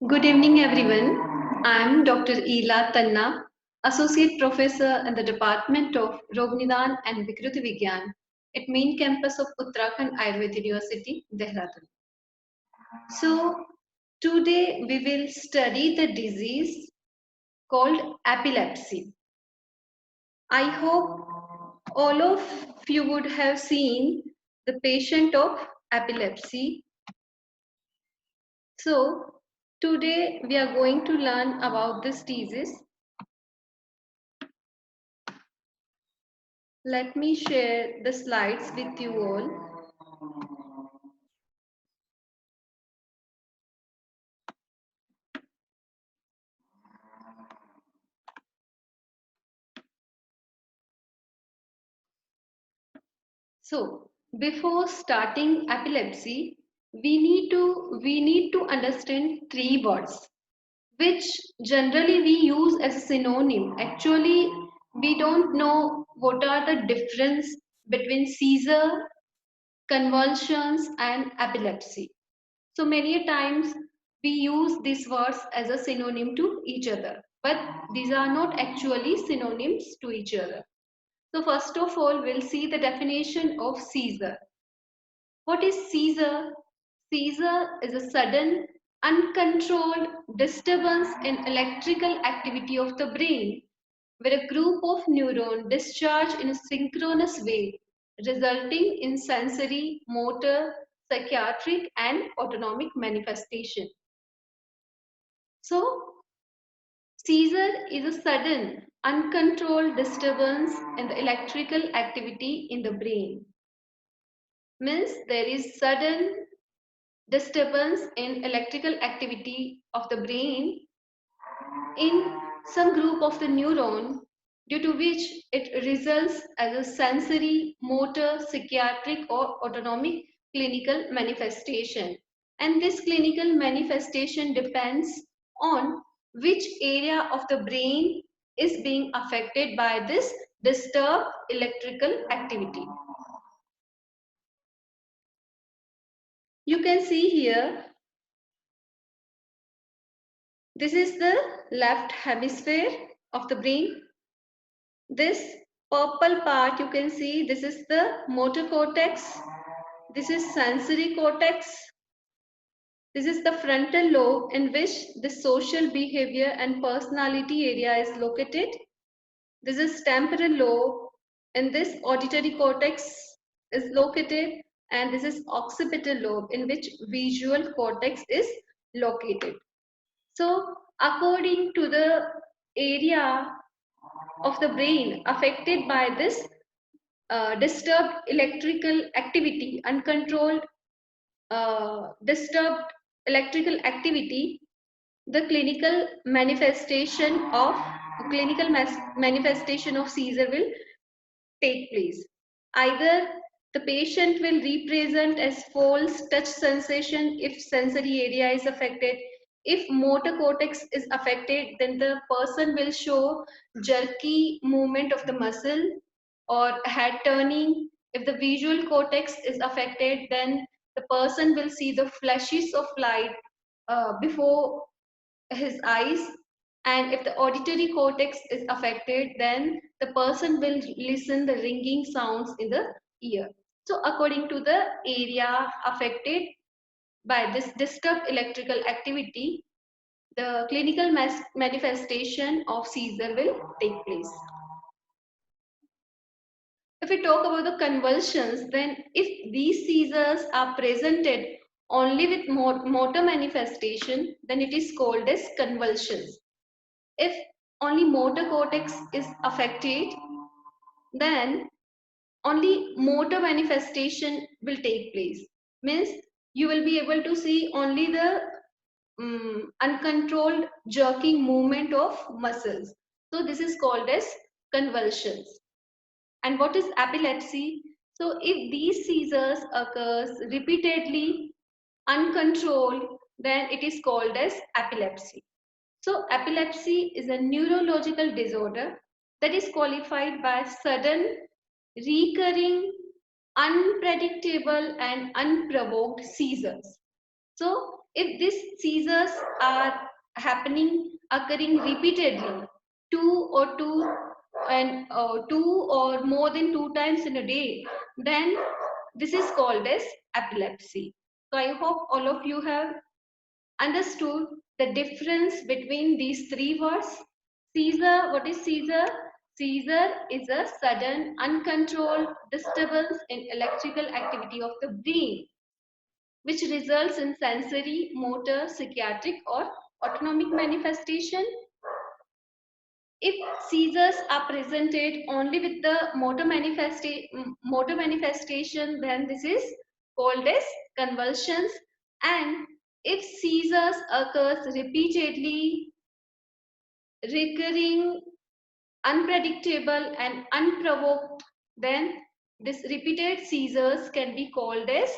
Good evening, everyone. I'm Dr. Ela Tanna, Associate Professor in the Department of Rognidan and Vikruti Vigyan at main campus of Uttarakhand Ayurveda University, Dehradun. So, today we will study the disease called epilepsy. I hope all of you would have seen the patient of epilepsy. So, today we are going to learn about this disease. Let me share the slides with you all. So, before starting epilepsy, we need to understand three words which generally we use as a synonym. Actually, we don't know what are the difference between seizure, convulsions and epilepsy. So many times we use these words as a synonym to each other, but these are not actually synonyms to each other. So first of all, we'll see the definition of seizure. What is seizure? Seizure is a sudden, uncontrolled disturbance in electrical activity of the brain, where a group of neurons discharge in a synchronous way, resulting in sensory, motor, psychiatric, and autonomic manifestation. So, seizure is a sudden, uncontrolled disturbance in the electrical activity in the brain. Means there is sudden disturbance in electrical activity of the brain in some group of the neuron, due to which it results as a sensory, motor, psychiatric or autonomic clinical manifestation. And this clinical manifestation depends on which area of the brain is being affected by this disturbed electrical activity. You can see here, this is the left hemisphere of the brain. This purple part you can see, this is the motor cortex. This is sensory cortex. This is the frontal lobe in which the social behavior and personality area is located. This is temporal lobe, and this auditory cortex is located, and this is occipital lobe in which visual cortex is located. So according to the area of the brain affected by this disturbed electrical activity, uncontrolled disturbed electrical activity, the clinical manifestation of seizure will take place. Either the patient will represent as false touch sensation if sensory area is affected. If motor cortex is affected, then the person will show jerky movement of the muscle or head turning. If the visual cortex is affected, then the person will see the flashes of light before his eyes. And if the auditory cortex is affected, then the person will listen the ringing sounds in the ear. So according to the area affected by this disturbed electrical activity, the clinical manifestation of seizure will take place. If we talk about the convulsions, then if these seizures are presented only with motor manifestation, then it is called as convulsions. If only motor cortex is affected, then only motor manifestation will take place. Means you will be able to see only the uncontrolled jerking movement of muscles. So this is called as convulsions. And what is epilepsy? So if these seizures occurs repeatedly, uncontrolled, then it is called as epilepsy. So epilepsy is a neurological disorder that is qualified by sudden, recurring, unpredictable and unprovoked seizures. So if these seizures are occurring repeatedly, two or more than 2 times in a day, then this is called as epilepsy. So I hope all of you have understood the difference between these three words. Seizure, what is seizure? Seizure is a sudden, uncontrolled disturbance in electrical activity of the brain, which results in sensory, motor, psychiatric, or autonomic manifestation. If seizures are presented only with the motor manifestation, then this is called as convulsions. And if seizures occurs repeatedly, recurring, unpredictable, and unprovoked, then this repeated seizures can be called as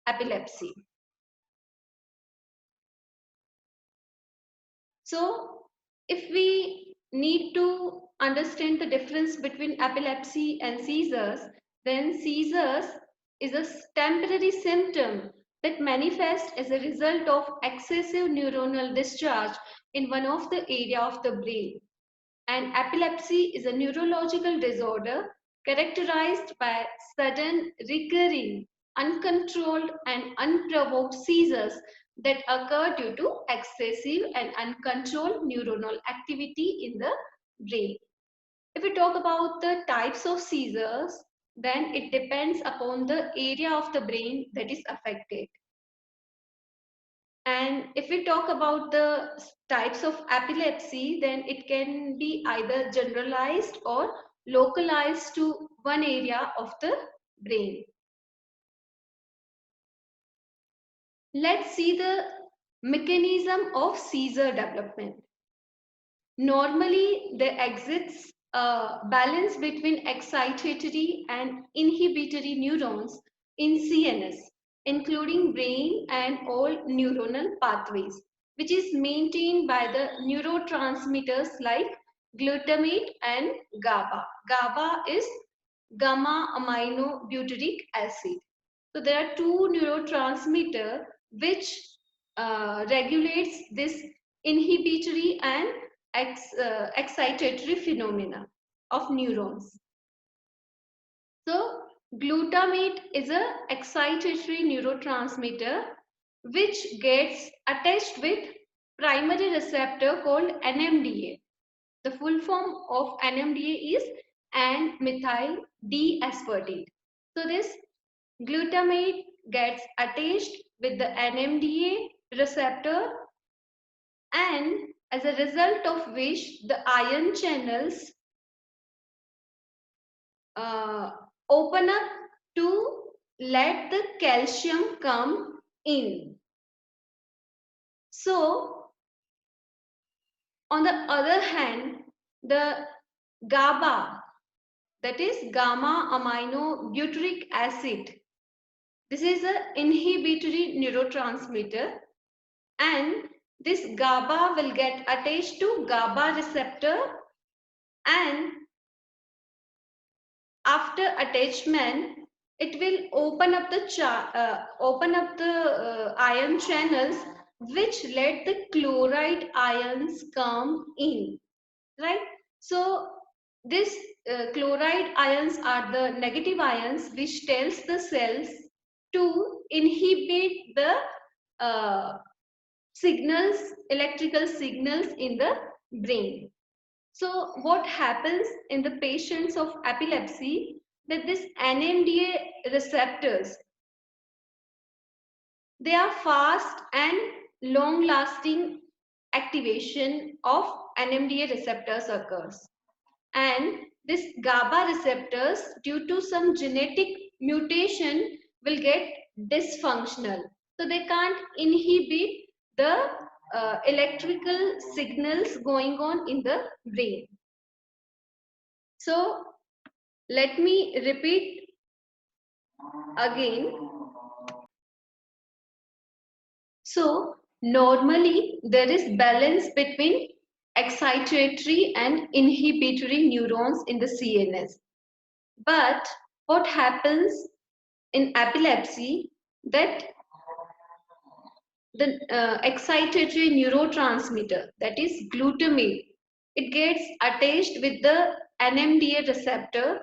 epilepsy. So if we need to understand the difference between epilepsy and seizures, then seizures is a temporary symptom that manifests as a result of excessive neuronal discharge in one of the area of the brain. And epilepsy is a neurological disorder characterized by sudden, recurring, uncontrolled, and unprovoked seizures that occur due to excessive and uncontrolled neuronal activity in the brain. If we talk about the types of seizures, then it depends upon the area of the brain that is affected. And if we talk about the types of epilepsy, then it can be either generalized or localized to one area of the brain. Let's see the mechanism of seizure development. Normally, there exists a balance between excitatory and inhibitory neurons in CNS, including brain and all neuronal pathways, which is maintained by the neurotransmitters like glutamate and GABA. GABA is gamma aminobutyric acid. So there are two neurotransmitters which regulates this inhibitory and excitatory phenomena of neurons. So glutamate is a excitatory neurotransmitter which gets attached with primary receptor called NMDA. The full form of NMDA is N-methyl D-aspartate. So this glutamate gets attached with the NMDA receptor, and as a result of which the ion channels open up to let the calcium come in. So on the other hand, the GABA, that is gamma aminobutyric acid, this is an inhibitory neurotransmitter, and this GABA will get attached to GABA receptor, and after attachment it will open up the ion channels which let the chloride ions come in, right? So this chloride ions are the negative ions which tells the cells to inhibit the electrical signals in the brain. So what happens in the patients of epilepsy, that this NMDA receptors, they are fast and long lasting activation of NMDA receptors occurs. And this GABA receptors, due to some genetic mutation, will get dysfunctional. So they can't inhibit the electrical signals going on in the brain. So let me repeat again. So normally there is balance between excitatory and inhibitory neurons in the CNS. But what happens in epilepsy, that the excitatory neurotransmitter, that is glutamate. It gets attached with the NMDA receptor,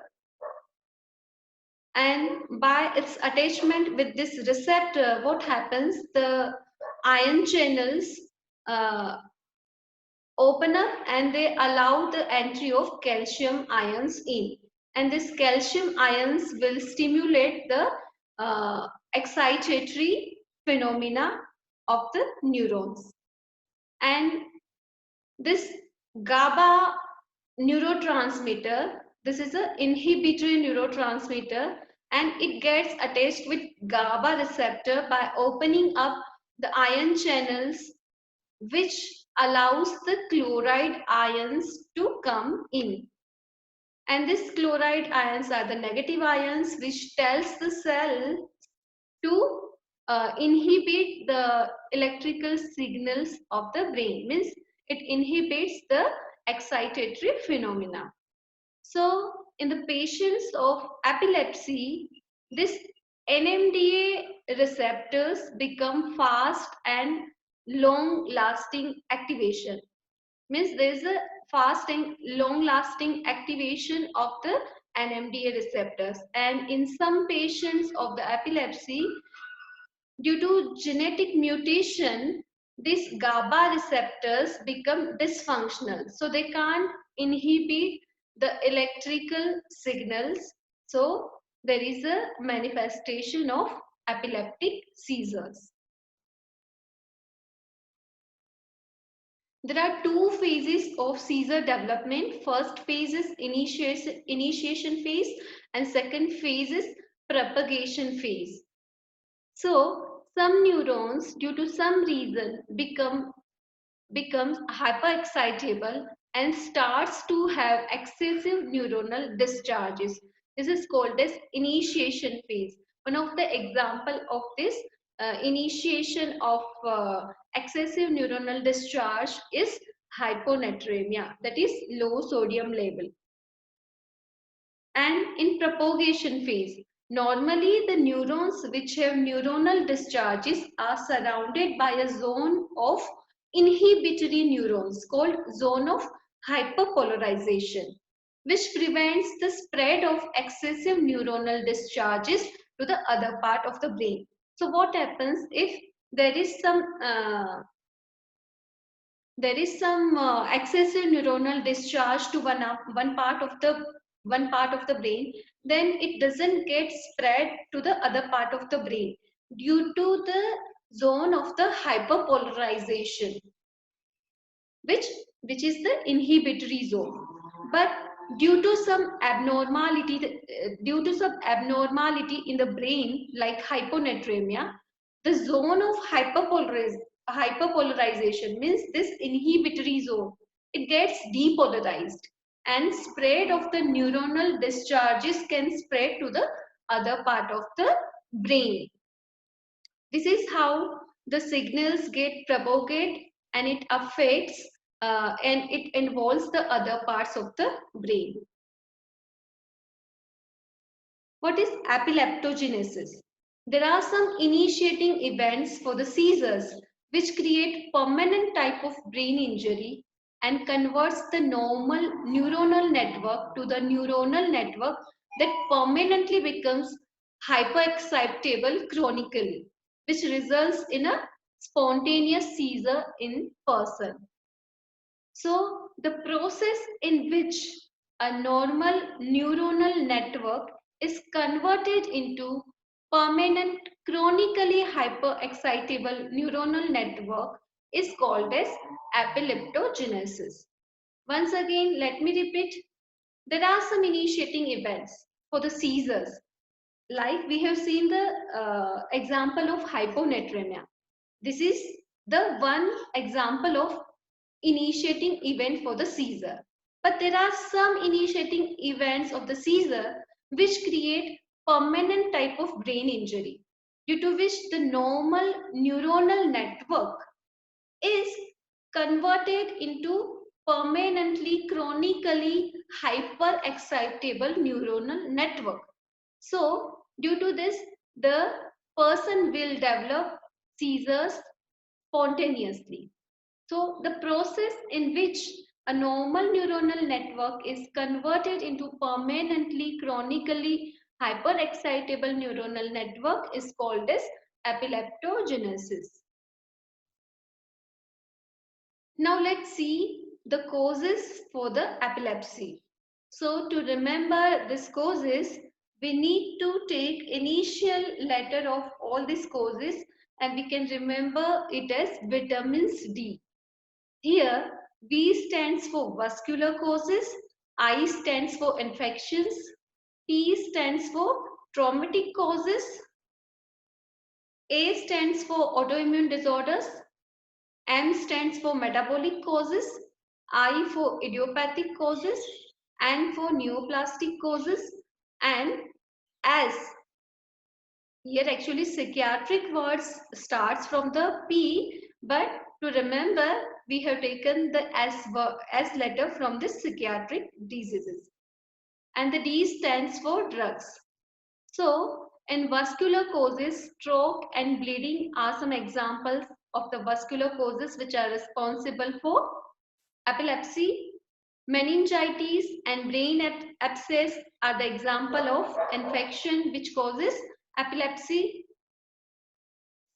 and by its attachment with this receptor, what happens? The ion channels uh, open up and they allow the entry of calcium ions in. And this calcium ions will stimulate the excitatory phenomena of the neurons. And this GABA neurotransmitter, this is an inhibitory neurotransmitter, and it gets attached with GABA receptor by opening up the ion channels, which allows the chloride ions to come in. And these chloride ions are the negative ions, which tells the cell to inhibit the electrical signals of the brain. Means it inhibits the excitatory phenomena. So in the patients of epilepsy, this NMDA receptors become fast and long lasting activation. Means there is a fast and long lasting activation of the NMDA receptors, and in some patients of the epilepsy, due to genetic mutation, these GABA receptors become dysfunctional. So they can't inhibit the electrical signals. So there is a manifestation of epileptic seizures. There are two phases of seizure development. First phase is initiation phase, and second phase is propagation phase. So some neurons, due to some reason, becomes hyperexcitable and starts to have excessive neuronal discharges. This is called as initiation phase. One of the example of this initiation of excessive neuronal discharge is hyponatremia, that is low sodium level. And in propagation phase, normally the neurons which have neuronal discharges are surrounded by a zone of inhibitory neurons called zone of hyperpolarization, which prevents the spread of excessive neuronal discharges to the other part of the brain. So what happens if there is some excessive neuronal discharge to one part of the brain, then it doesn't get spread to the other part of the brain due to the zone of the hyperpolarization, which is the inhibitory zone. But due to some abnormality in the brain, like hyponatremia, the zone of hyperpolarization, means this inhibitory zone, it gets depolarized, and spread of the neuronal discharges can spread to the other part of the brain. This is how the signals get propagated, and it affects and it involves the other parts of the brain. What is epileptogenesis? There are some initiating events for the seizures which create permanent type of brain injury and converts the normal neuronal network to the neuronal network that permanently becomes hyperexcitable chronically, which results in a spontaneous seizure in person. So the process in which a normal neuronal network is converted into permanent chronically hyperexcitable neuronal network is called as epileptogenesis. Once again, let me repeat. There are some initiating events for the seizures. Like we have seen the example of hyponatremia. This is the one example of initiating event for the seizure. But there are some initiating events of the seizure which create permanent type of brain injury, due to which the normal neuronal network is converted into permanently chronically hyperexcitable neuronal network. So due to this, the person will develop seizures spontaneously. So the process in which a normal neuronal network is converted into permanently chronically hyperexcitable neuronal network is called as epileptogenesis. Now let's see the causes for the epilepsy. So to remember this causes, we need to take initial letter of all these causes and we can remember it as vitamins D. Here, V stands for vascular causes, I stands for infections, T stands for traumatic causes, A stands for autoimmune disorders, M stands for metabolic causes, I for idiopathic causes, N for neoplastic causes, and S. Here actually psychiatric words starts from the P, but to remember we have taken the S letter from the psychiatric diseases. And the D stands for drugs. So in vascular causes, stroke and bleeding are some examples of the vascular causes which are responsible for epilepsy. Meningitis and brain abscess are the example of infection which causes epilepsy.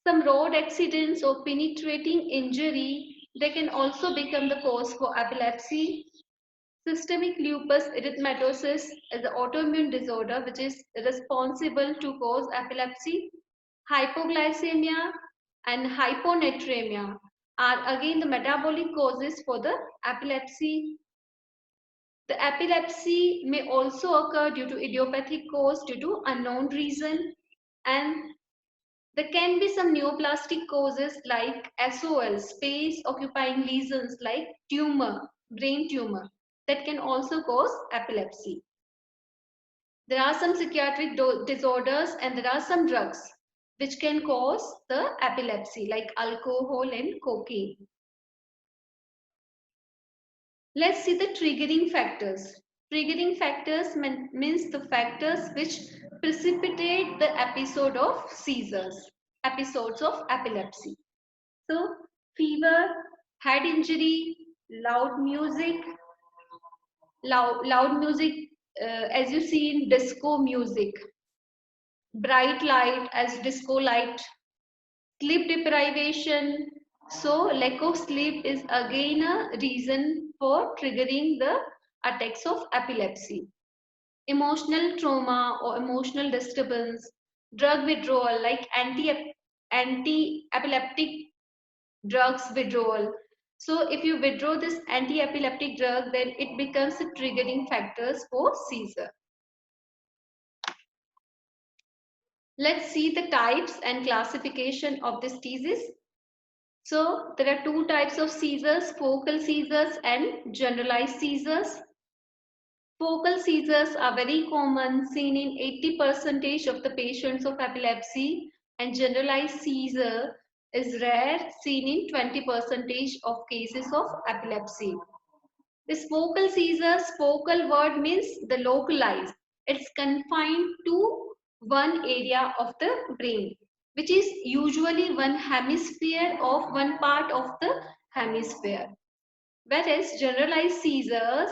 Some road accidents or penetrating injury, they can also become the cause for epilepsy. Systemic lupus erythematosus is an autoimmune disorder which is responsible to cause epilepsy. Hypoglycemia and hyponatremia are again the metabolic causes for the epilepsy. The epilepsy may also occur due to idiopathic cause due to unknown reason, and there can be some neoplastic causes like SOL, space occupying lesions like tumor, brain tumor, that can also cause epilepsy. There are some psychiatric disorders and there are some drugs which can cause the epilepsy like alcohol and cocaine. Let's see the triggering factors. Triggering factors means the factors which precipitate the episode of seizures, episodes of epilepsy. So, fever, head injury, loud music, loud music as you see in disco music, bright light as disco light, sleep deprivation. So lack of sleep is again a reason for triggering the attacks of epilepsy. Emotional trauma or emotional disturbance, drug withdrawal like anti-epileptic drugs withdrawal. So if you withdraw this anti-epileptic drug, then it becomes a triggering factors for seizure. Let's see the types and classification of this disease. So there are two types of seizures, focal seizures and generalized seizures. Focal seizures are very common, seen in 80% of the patients of epilepsy, and generalized seizure is rare, seen in 20% of cases of epilepsy. This focal seizures, focal word means the localized. It's confined to one area of the brain, which is usually one hemisphere of one part of the hemisphere. Whereas generalized seizures,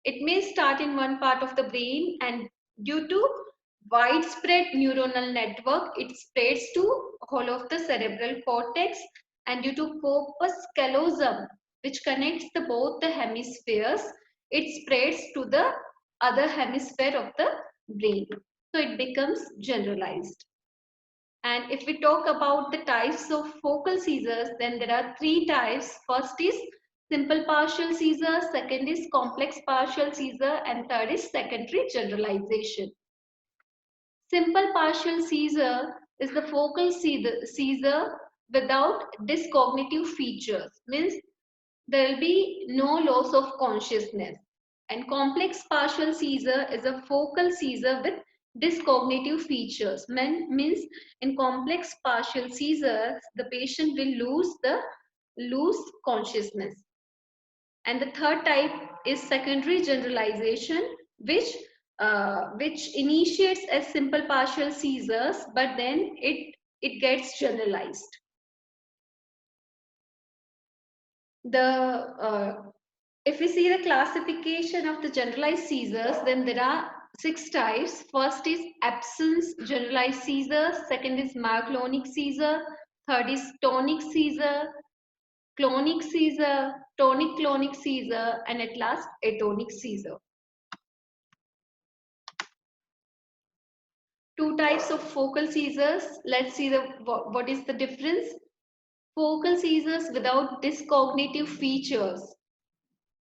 it may start in one part of the brain and due to widespread neuronal network, it spreads to whole of the cerebral cortex, and due to corpus callosum, which connects both the hemispheres, it spreads to the other hemisphere of the brain. So it becomes generalized. And if we talk about the types of focal seizures, then there are three types. First is simple partial seizure, second is complex partial seizure, and third is secondary generalization. Simple partial seizure is the focal seizure without dyscognitive features, means there will be no loss of consciousness. And complex partial seizure is a focal seizure with dyscognitive features. Means in complex partial seizures, the patient will lose consciousness. And the third type is secondary generalization, which initiates as simple partial seizures, but then it gets generalized. If we see the classification of the generalized seizures, then there are 6 types. First is absence generalized seizure, second is myoclonic seizure, third is tonic seizure, clonic seizure, tonic clonic seizure, and at last atonic seizure. Two types of focal seizures. Let's see what is the difference. Focal seizures without dyscognitive features.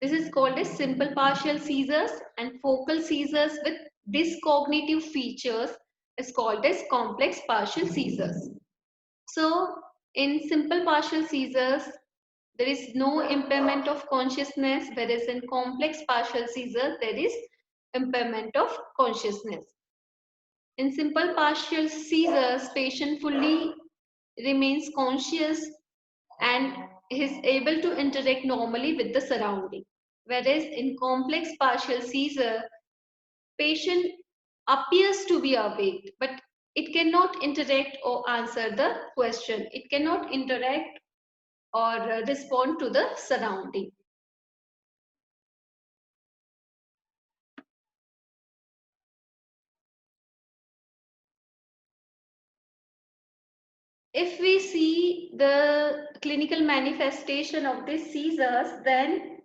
This is called as simple partial seizures, and focal seizures with dyscognitive features is called as complex partial seizures. So in simple partial seizures, there is no impairment of consciousness, whereas in complex partial seizures, there is impairment of consciousness. In simple partial seizures, patient fully remains conscious and is able to interact normally with the surrounding. Whereas in complex partial seizure, patient appears to be awake, but it cannot interact or answer the question. It cannot interact or respond to the surrounding. If we see the clinical manifestation of these seizures, then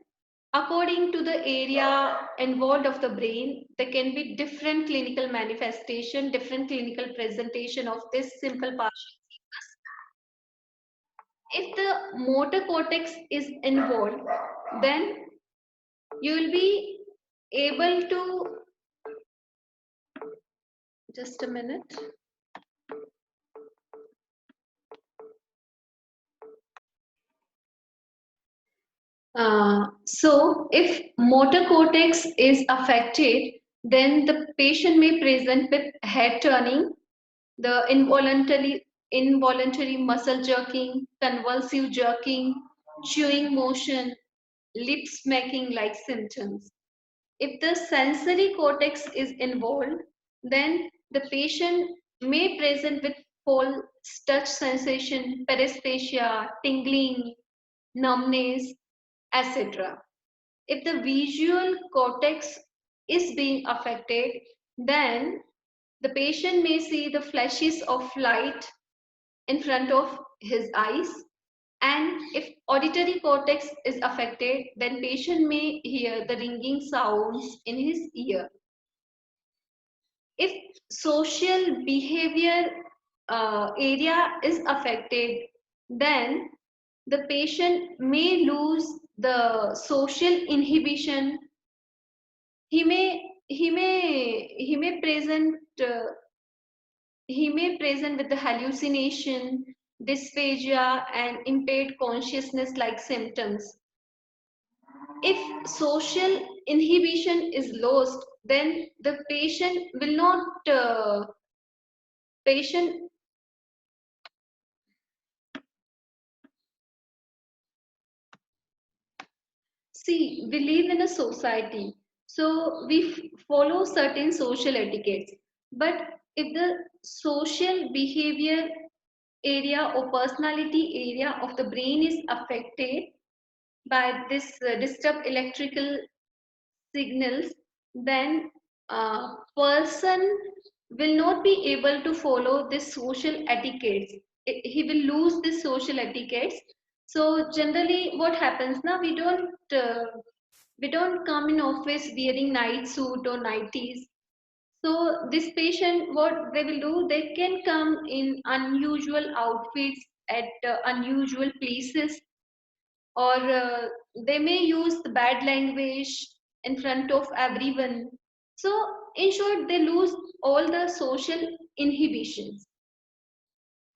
according to the area involved of the brain, there can be different clinical manifestation, different clinical presentation of this simple partial seizures. If the motor cortex is involved, then you will be able to, just a minute. So if motor cortex is affected, then the patient may present with head turning, the involuntary muscle jerking, convulsive jerking, chewing motion, lip smacking like symptoms. If the sensory cortex is involved, then the patient may present with false touch sensation, paresthesia, tingling, numbness, etc. If the visual cortex is being affected, then the patient may see the flashes of light in front of his eyes, and if auditory cortex is affected, then patient may hear the ringing sounds in his ear. If social behavior area is affected, then the patient may lose the social inhibition. He may present with the hallucination, dysphagia, and impaired consciousness like symptoms. If social inhibition is lost, then the patient will not patient see, we live in a society, so we follow certain social etiquettes. But if the social behavior area or personality area of the brain is affected by this disturbed electrical signals, then person will not be able to follow this social etiquettes. He will lose this social etiquettes. So generally what happens now, we don't come in office wearing night suit or nighties. So this patient, what they will do, they can come in unusual outfits at unusual places, or they may use the bad language in front of everyone. So in short, they lose all the social inhibitions.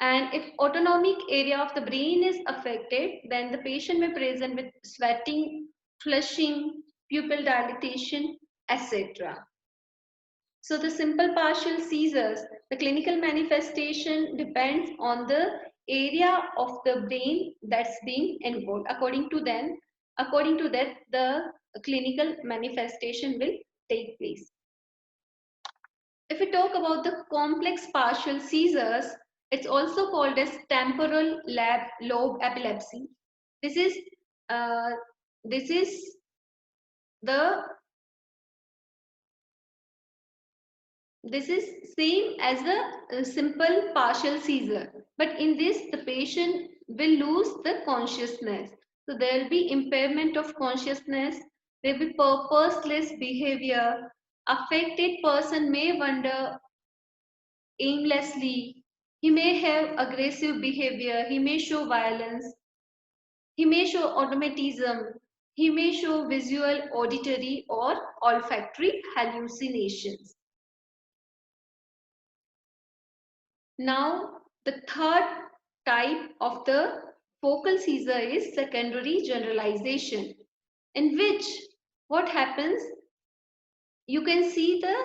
And if autonomic area of the brain is affected, then the patient may present with sweating, flushing, pupil dilatation, etc. So the simple partial seizures, the clinical manifestation depends on the area of the brain that's being involved. According to that, the clinical manifestation will take place. If we talk about the complex partial seizures, it's also called as temporal lobe epilepsy. This is uh, this is the this is same as a simple partial seizure, but in this the patient will lose the consciousness. So there will be impairment of consciousness, there will be purposeless behavior, affected person may wander aimlessly, he may have aggressive behavior, he may show violence, he may show automatism, he may show visual, auditory or olfactory hallucinations. Now, the third type of the focal seizure is secondary generalization, in which what happens, you can see the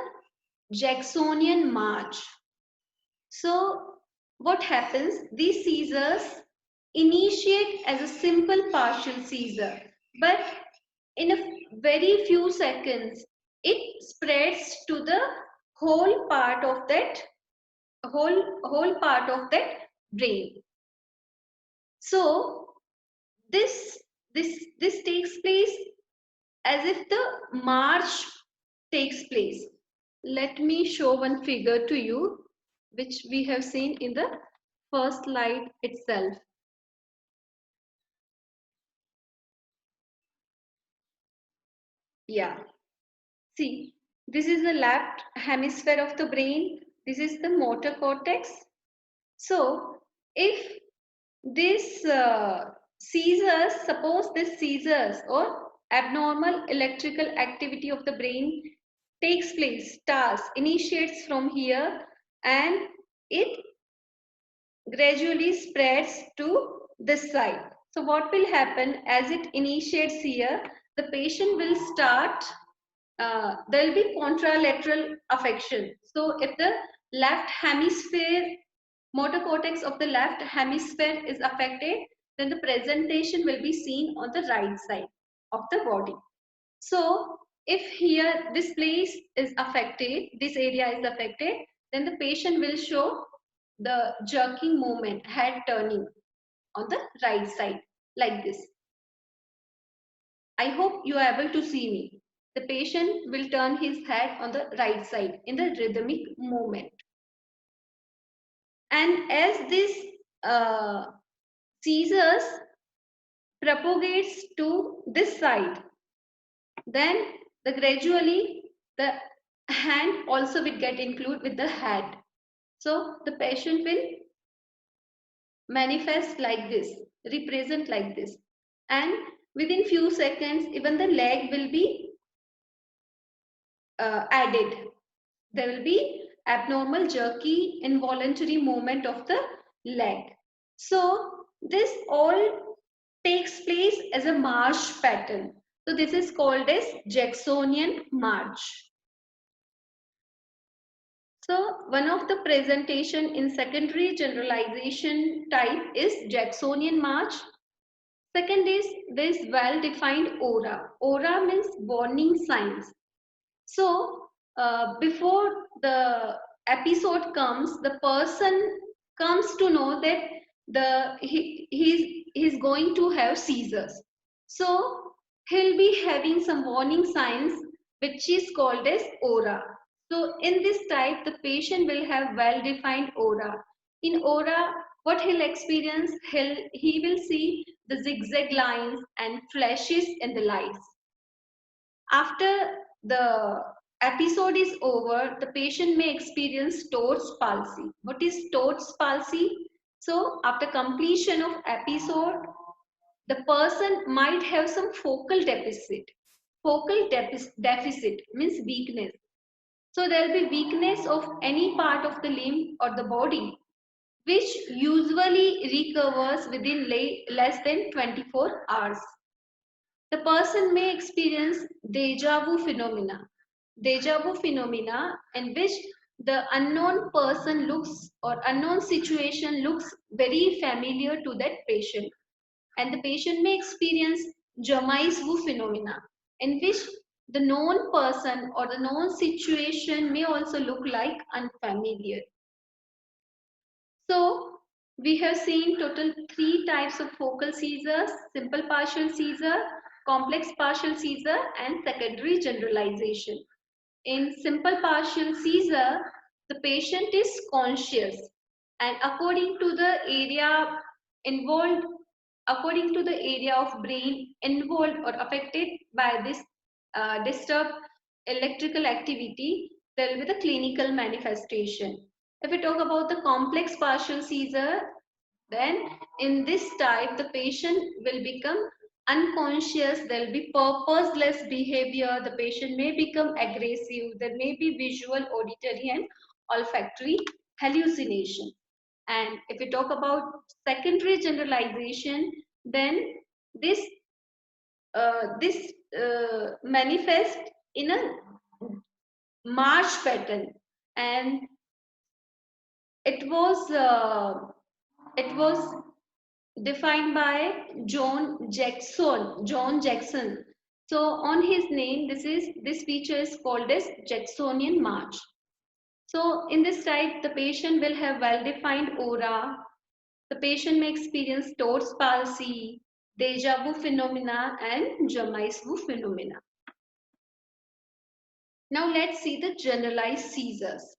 Jacksonian march. So, what happens, these seizures initiate as a simple partial seizure, but in a very few seconds, it spreads to the whole part of that whole part of that brain. So this takes place as if the march takes place. Let me show one figure to you, which we have seen in the first slide itself. Yeah, see, this is the left hemisphere of the brain. This is the motor cortex. So if this seizures, suppose this seizures or abnormal electrical activity of the brain takes place, starts, initiates from here, and it gradually spreads to this side. So what will happen as it initiates here, the patient will start, there will be contralateral affection. So if the left hemisphere, motor cortex of the left hemisphere is affected, then the presentation will be seen on the right side of the body. So if here this place is affected, this area is affected, then the patient will show the jerking movement, head turning on the right side like this. I hope you are able to see me. The patient will turn his head on the right side in the rhythmic movement. And as this seizures propagates to this side, then gradually the hand also will get included with the head. So the patient will manifest like this, represent like this, and within few seconds even the leg will be added. There will be abnormal jerky involuntary movement of the leg. So this all takes place as a march pattern. So this is called as Jacksonian march. So one of the presentation in secondary generalization type is Jacksonian march. Second is this well-defined aura. Aura means warning signs. So before the episode comes, the person comes to know that he's going to have seizures. So he'll be having some warning signs, which is called as aura. So in this type, the patient will have well-defined aura. In aura, what he'll experience, he will see the zigzag lines and flashes in the lights. After the episode is over, the patient may experience Tour's palsy. What is Tour's palsy? So after completion of episode, the person might have some focal deficit. Focal deficit means weakness. So there will be weakness of any part of the limb or the body, which usually recovers within less than 24 hours. The person may experience deja vu phenomena. Deja vu phenomena in which the unknown person looks or unknown situation looks very familiar to that patient. And the patient may experience jamais vu phenomena in which the known person or the known situation may also look like unfamiliar. So We have seen total 3 types of focal seizures: simple partial seizure, complex partial seizure, and secondary generalization. In simple partial seizure, the patient is conscious, and involved, according to the area of brain involved or affected by this disturbed electrical activity, there will be the clinical manifestation. If we talk about the complex partial seizure, then in this type, the patient will become unconscious, there will be purposeless behavior, the patient may become aggressive, there may be visual, auditory and olfactory hallucination. And if we talk about secondary generalization, then this manifests in a march pattern, and it was uh, it was defined by John Jackson. So on his name, this feature is called as Jacksonian march. So in this type, the patient will have well-defined aura. The patient may experience Todd's palsy, deja vu phenomena, and Jamais-vu phenomena. Now let's see the generalized seizures.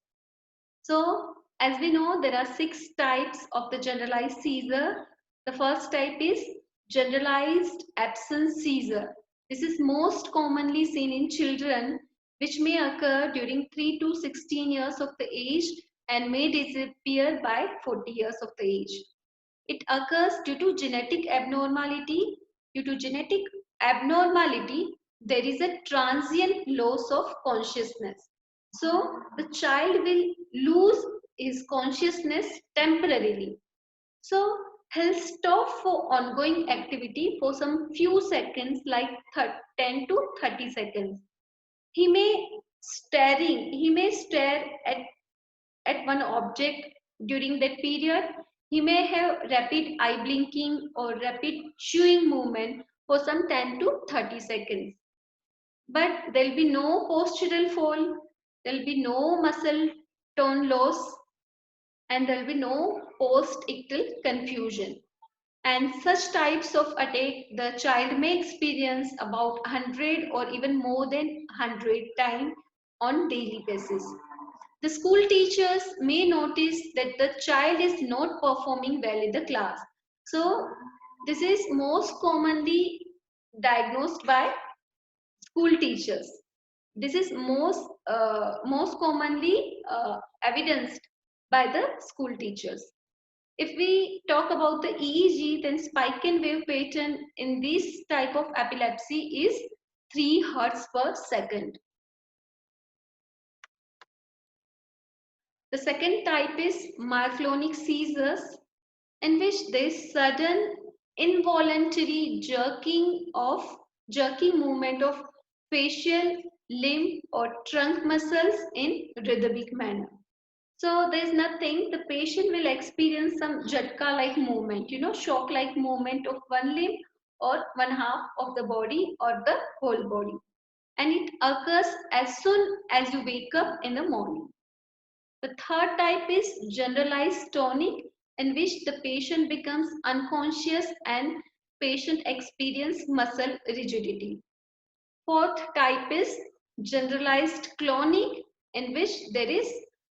So as we know, there are 6 types of the generalized seizure. The first type is generalized absence seizure. This is most commonly seen in children, which may occur during 3 to 16 years of the age and may disappear by 40 years of the age. It occurs due to genetic abnormality. Due to genetic abnormality, there is a transient loss of consciousness. So the child will lose his consciousness temporarily. So he'll stop for ongoing activity for some few seconds, like 10 to 30 seconds. He may stare at one object during that period. He may have rapid eye blinking or rapid chewing movement for some 10 to 30 seconds. But there will be no postural fall, there will be no muscle tone loss, and there will be no post-ictal confusion. And such types of attack the child may experience about 100 or even more than 100 times on daily basis. The school teachers may notice that the child is not performing well in the class. So this is most commonly diagnosed by school teachers. This is most commonly evidenced by the school teachers. If we talk about the EEG, then spike and wave pattern in this type of epilepsy is 3 Hertz per second. The second type is myoclonic seizures, in which there is sudden involuntary jerking movement of facial, limb or trunk muscles in rhythmic manner. So there is nothing, the patient will experience some jhatka like movement, shock like movement of one limb or one half of the body or the whole body. And it occurs as soon as you wake up in the morning. The third type is generalized tonic, in which the patient becomes unconscious and patient experience muscle rigidity. Fourth type is generalized clonic, in which there is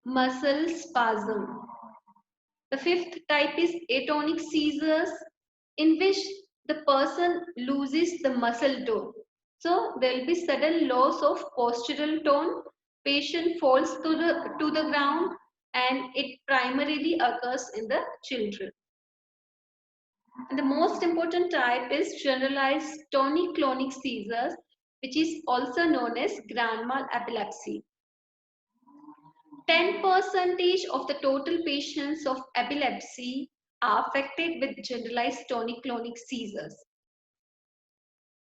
muscle spasm. The fifth type is atonic seizures, in which the person loses the muscle tone. So there will be sudden loss of postural tone, patient falls to the ground, and it primarily occurs in the children. And the most important type is generalized tonic-clonic seizures, which is also known as grand mal epilepsy. 10% of the total patients of epilepsy are affected with generalized tonic-clonic seizures.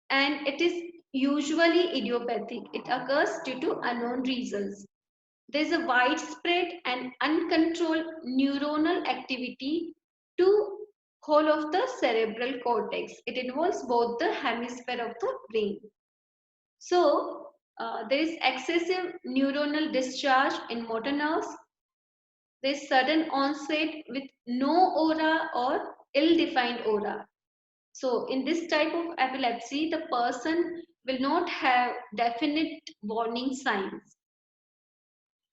And it is usually idiopathic. It occurs due to unknown reasons. There is a widespread and uncontrolled neuronal activity to whole of the cerebral cortex. It involves both the hemisphere of the brain. So there is excessive neuronal discharge in motor nerves. There's sudden onset with no aura or ill-defined aura. So in this type of epilepsy, the person will not have definite warning signs.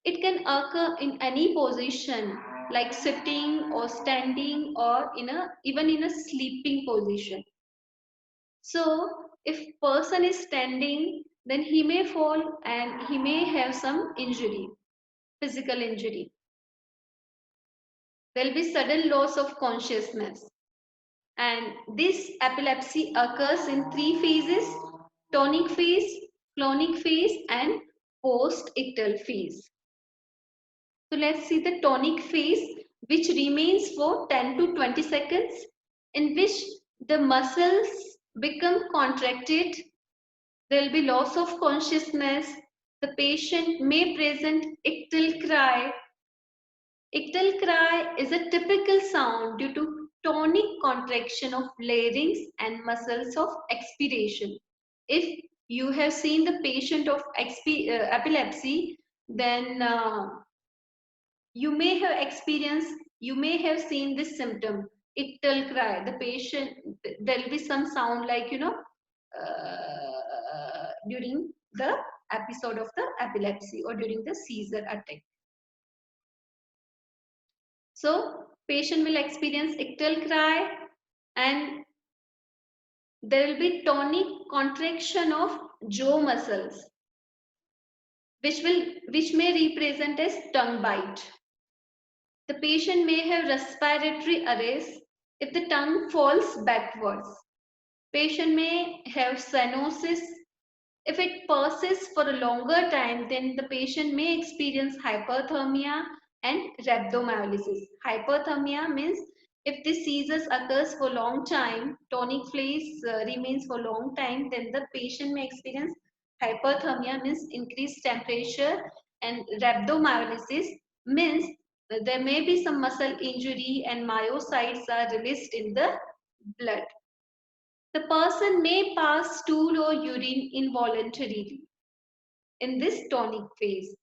It can occur in any position like sitting or standing or even in a sleeping position. So if person is standing, then he may fall and he may have some injury, physical injury. There will be sudden loss of consciousness. And this epilepsy occurs in 3 phases: tonic phase, clonic phase, and post-ictal phase. So let's see the tonic phase, which remains for 10 to 20 seconds, in which the muscles become contracted. There will be loss of consciousness. The patient may present ictal cry. Ictal cry is a typical sound due to tonic contraction of larynx and muscles of expiration. If you have seen the patient of epilepsy, then you may have experienced, you may have seen this symptom, ictal cry. The patient, there will be some sound like, during the episode of the epilepsy or during the seizure attack. So patient will experience ictal cry, and there will be tonic contraction of jaw muscles, which may represent as tongue bite. The patient may have respiratory arrest if the tongue falls backwards. Patient may have cyanosis. If it persists for a longer time, then the patient may experience hyperthermia and rhabdomyolysis. Hyperthermia means if this seizures occurs for a long time, tonic phase remains for a long time, then the patient may experience hyperthermia, means increased temperature, and rhabdomyolysis means there may be some muscle injury and myocytes are released in the blood. The person may pass stool or urine involuntarily. In this tonic phase,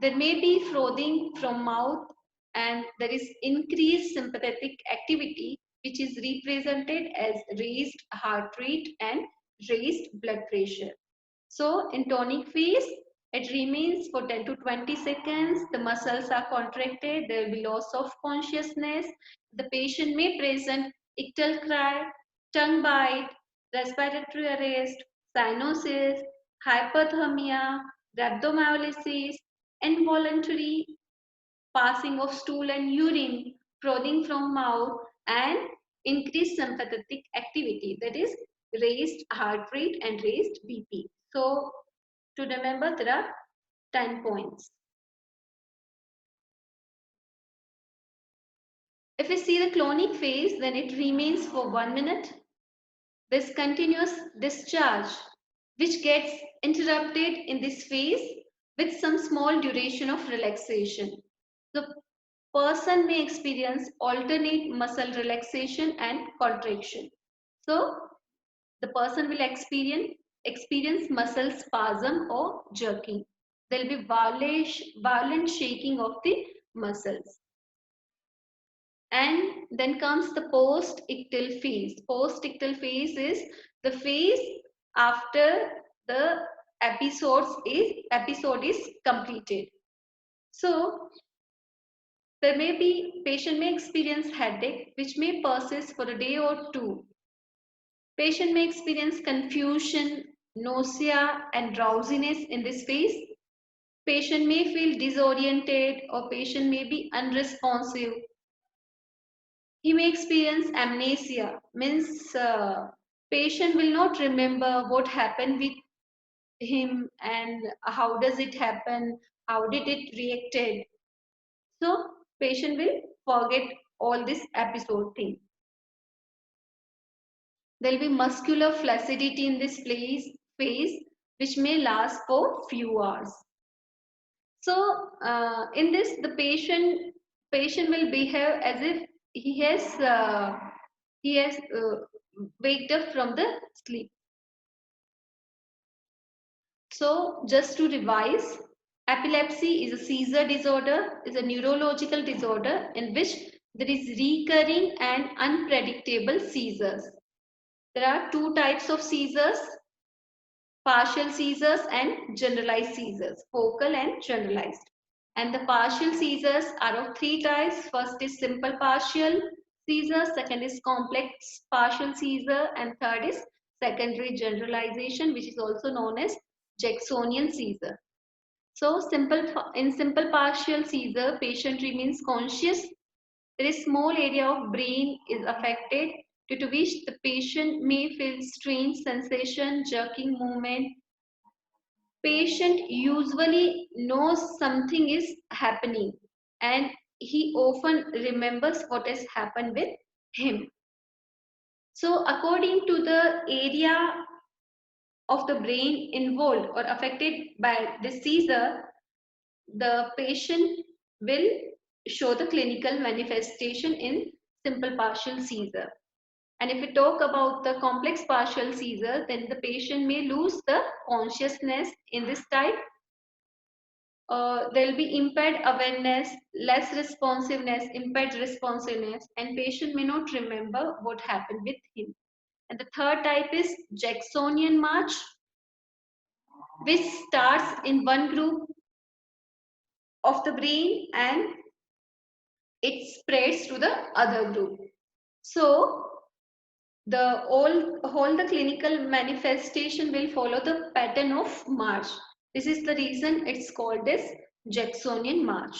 there may be frothing from mouth, and there is increased sympathetic activity, which is represented as raised heart rate and raised blood pressure. So in tonic phase, it remains for 10 to 20 seconds. The muscles are contracted. There will be loss of consciousness. The patient may present ictal cry, tongue bite, respiratory arrest, cyanosis, hyperthermia, rhabdomyolysis, involuntary passing of stool and urine, frothing from mouth, and increased sympathetic activity, that is raised heart rate and raised BP. So to remember, there are 10 points. If we see the clonic phase, then it remains for 1 minute. This continuous discharge, which gets interrupted in this phase with some small duration of relaxation. The person may experience alternate muscle relaxation and contraction. So the person will experience muscle spasm or jerking. There will be violent shaking of the muscles. And then comes the post-ictal phase. Post-ictal phase is the phase after the episode is completed. So patient may experience headache, which may persist for a day or two. Patient may experience confusion, nausea, and drowsiness in this phase. Patient may feel disoriented, or patient may be unresponsive. He may experience amnesia, means patient will not remember what happened with him and how does it happen, how did it reacted. So patient will forget all this episode thing. There will be muscular flaccidity in this phase, which may last for few hours. So in this, the patient will behave as if he has waked up from the sleep. So just to revise, Epilepsy is a seizure disorder, is a neurological disorder in which there is recurring and unpredictable seizures. There are two types of seizures, partial seizures and generalized seizures, focal and generalized. And the partial seizures are of three types. First is simple partial seizure, second is complex partial seizure, and third is secondary generalization, which is also known as Jacksonian seizure. So in simple partial seizure, patient remains conscious. There is small area of brain is affected, due to which the patient may feel strange sensation, jerking movement. Patient usually knows something is happening and he often remembers what has happened with him. So according to the area of the brain involved or affected by the seizure, the patient will show the clinical manifestation in simple partial seizure. And if we talk about the complex partial seizure, then the patient may lose the consciousness in this type. There will be impaired awareness, less responsiveness, impaired responsiveness, and patient may not remember what happened with him. And the third type is Jacksonian march, which starts in one group of the brain and it spreads to the other group. So the whole the clinical manifestation will follow the pattern of march. This is the reason it's called as Jacksonian march.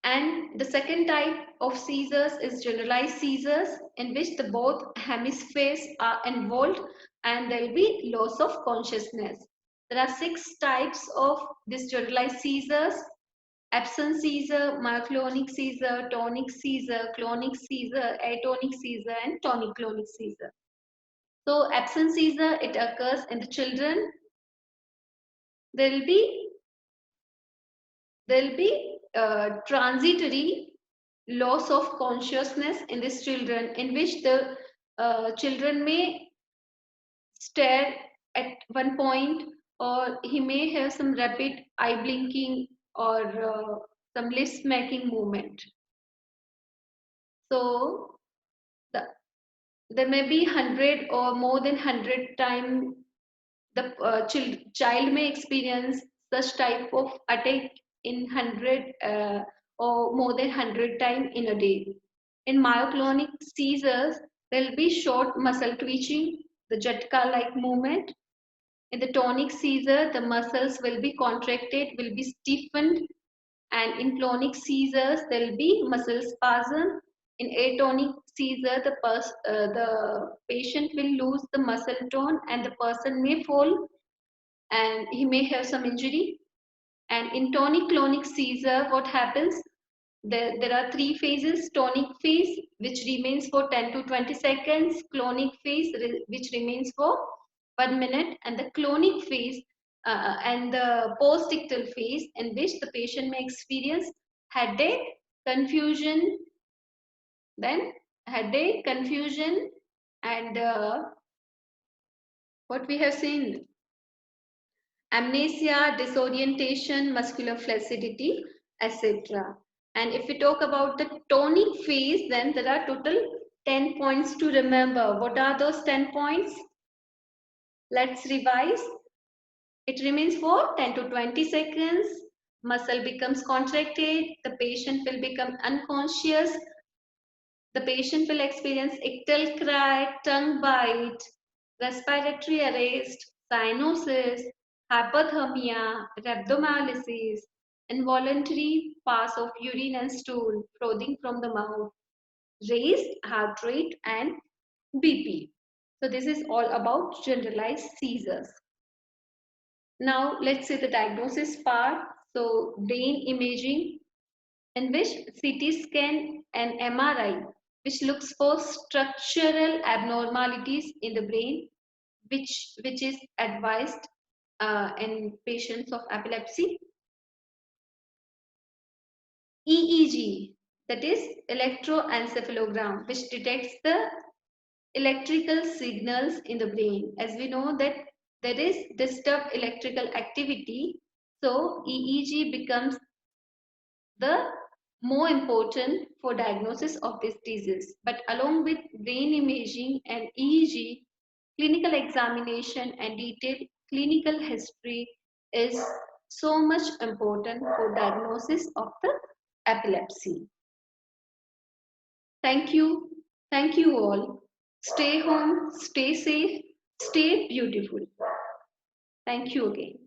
And the second type of seizures is generalized seizures, in which the both hemispheres are involved and there will be loss of consciousness. There are 6 types of this generalized seizures: absence seizure, myoclonic seizure, tonic seizure, clonic seizure, atonic seizure, and tonic-clonic seizure. So absence seizure, it occurs in the children. There will be transitory loss of consciousness in these children, in which the children may stare at one point, or he may have some rapid eye blinking or some lip smacking movement. So there may be 100 or more than 100 times the child may experience such type of attack in 100 or more than 100 times in a day. In myoclonic seizures, there will be short muscle twitching, the Jatka-like movement. In the tonic seizure, the muscles will be contracted, will be stiffened, and in clonic seizures, there will be muscle spasm. In atonic seizure, the patient will lose the muscle tone and the person may fall and he may have some injury. And in tonic-clonic seizure, what happens? There are 3 phases: tonic phase, which remains for 10 to 20 seconds, clonic phase, which remains for 1 minute, and the clonic phase and the postictal phase, in which the patient may experience headache, confusion, then headache, confusion, and what we have seen, amnesia, disorientation, muscular flaccidity, etc. And if we talk about the tonic phase, then there are total 10 points to remember. What are those 10 points? Let's revise. It remains for 10 to 20 seconds. Muscle becomes contracted. The patient will become unconscious. The patient will experience ictal cry, tongue bite, respiratory arrest, cyanosis, hypothermia, rhabdomyolysis, involuntary pass of urine and stool, frothing from the mouth, raised heart rate, and BP. So this is all about generalized seizures. Now let's see the diagnosis part. So brain imaging, in which CT scan and MRI, which looks for structural abnormalities in the brain, which is advised in patients of epilepsy. EEG, that is electroencephalogram, which detects the electrical signals in the brain. As we know that there is disturbed electrical activity. So EEG becomes the more important for diagnosis of this disease. But along with brain imaging and EEG, clinical examination and detailed clinical history is so much important for diagnosis of the epilepsy. Thank you. Thank you all. Stay home, stay safe, stay beautiful. Thank you again.